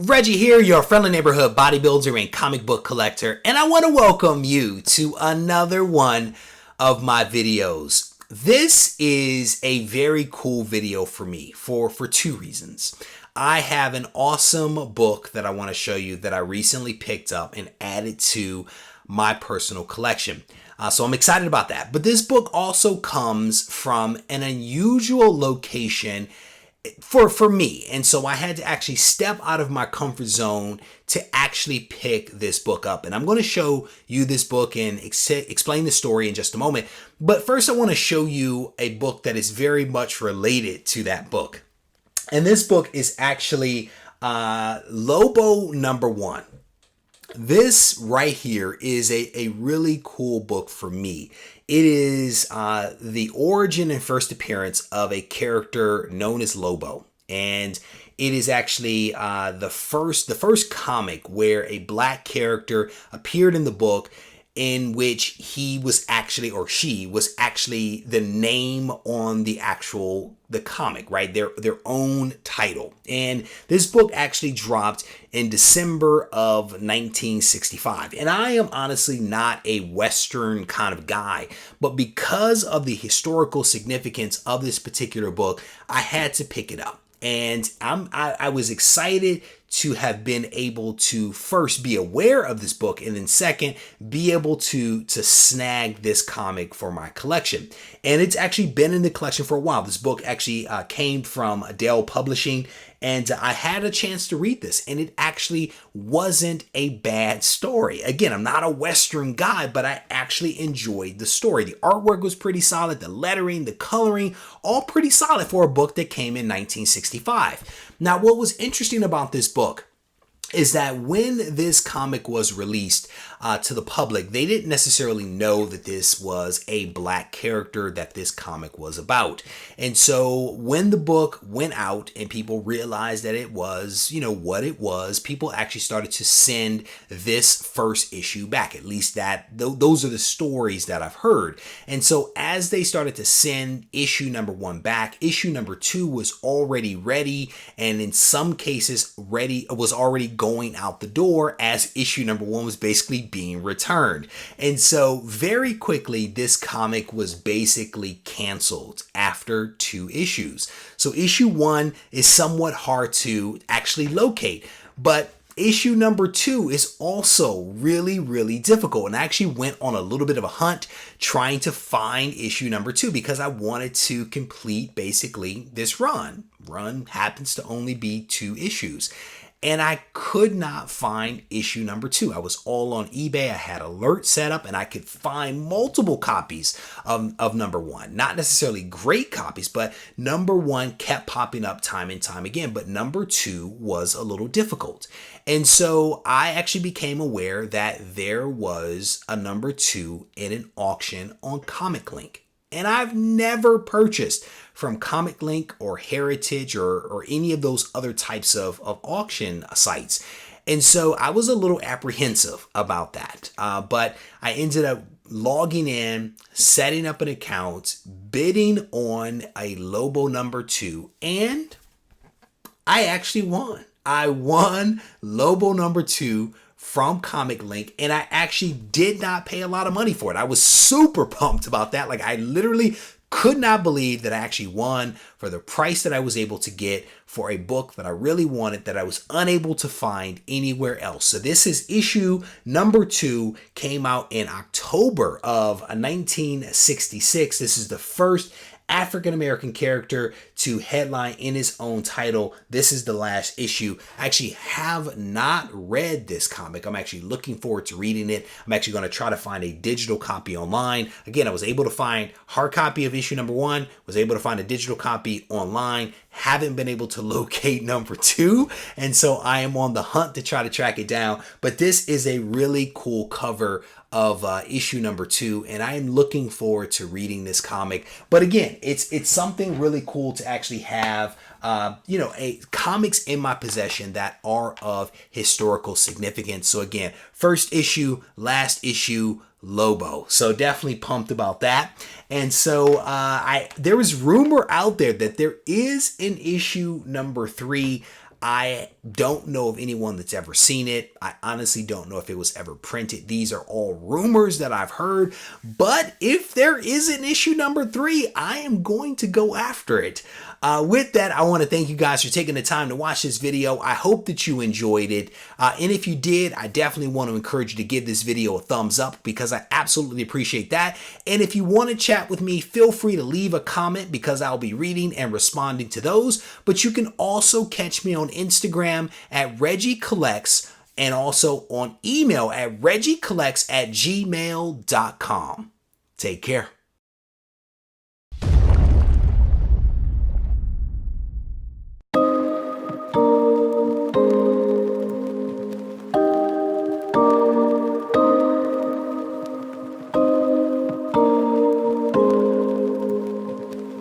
Reggie here, your friendly neighborhood bodybuilder and comic book collector, and I want to welcome you to another one of my videos. This is a very cool video for me for two reasons. I have an awesome book that I want to show you that I recently picked up and added to my personal collection. So I'm excited about that. But this book also comes from an unusual location for me, and so I had to actually step out of my comfort zone to actually pick this book up, and I'm going to show you this book and explain the story in just a moment. But first I want to show you a book that is very much related to that book, and this book is actually LOBO #1. This right here is a really cool book for me. It is the origin and first appearance of a character known as Lobo. And it is actually the first comic where a black character appeared in the book, in which he was actually, or she was actually, the name on the comic, right? Their own title. And this book actually dropped in December of 1965. And I am honestly not a Western kind of guy, but because of the historical significance of this particular book, I had to pick it up. And I was excited to have been able to first be aware of this book, and then second, be able to snag this comic for my collection. And it's actually been in the collection for a while. This book actually came from Dell Publishing, and I had a chance to read this, and it actually wasn't a bad story. Again, I'm not a Western guy, but I actually enjoyed the story. The artwork was pretty solid, the lettering, the coloring, all pretty solid for a book that came in 1965. Now, what was interesting about this book is that when this comic was released to the public, they didn't necessarily know that this was a black character that this comic was about. And so when the book went out and people realized that it was, what it was, people actually started to send this first issue back. At least those are the stories that I've heard. And so as they started to send issue #1 back, issue #2 was already ready, and in some cases was already going out the door as issue #1 was basically being returned. And so very quickly, this comic was basically canceled after 2 issues. So issue 1 is somewhat hard to actually locate, but issue #2 is also really, really difficult. And I actually went on a little bit of a hunt trying to find issue #2 because I wanted to complete basically this run. Run happens to only be 2 issues. And I could not find issue #2. I was all on eBay. I had alerts set up, and I could find multiple copies of #1. Not necessarily great copies, but #1 kept popping up time and time again. But #2 was a little difficult. And so I actually became aware that there was a #2 in an auction on Comic Link. And I've never purchased from Comic Link or Heritage or any of those other types of auction sites. And so I was a little apprehensive about that. But I ended up logging in, setting up an account, bidding on a LOBO #2, and I actually won. I won LOBO #2 from Comic Link, and I actually did not pay a lot of money for it. I was super pumped about that. Like, I literally could not believe that I actually won for the price that I was able to get for a book that I really wanted, that I was unable to find anywhere else. So this is issue #2, came out in October of 1966. This is the first African-American character to headline in his own title. This is the last issue. I actually have not read this comic. I'm actually looking forward to reading it. I'm actually going to try to find a digital copy online. Again, I was able to find hard copy of issue #1, was able to find a digital copy online, haven't been able to locate #2, and so I am on the hunt to try to track it down. But this is a really cool cover of issue #2, and I am looking forward to reading this comic. But again, it's something really cool to actually have comics in my possession that are of historical significance. So again, first issue, last issue, LOBO. So definitely pumped about that. And so there was rumor out there that there is an issue #3. I don't know of anyone that's ever seen it. I honestly don't know if it was ever printed. These are all rumors that I've heard. But if there is an issue number 3, I am going to go after it. With that, I want to thank you guys for taking the time to watch this video. I hope that you enjoyed it. And if you did, I definitely want to encourage you to give this video a thumbs up because I absolutely appreciate that. And if you want to chat with me, feel free to leave a comment because I'll be reading and responding to those. But you can also catch me on Instagram at RegieCollects and also on email at regiecollects@gmail.com. Take care.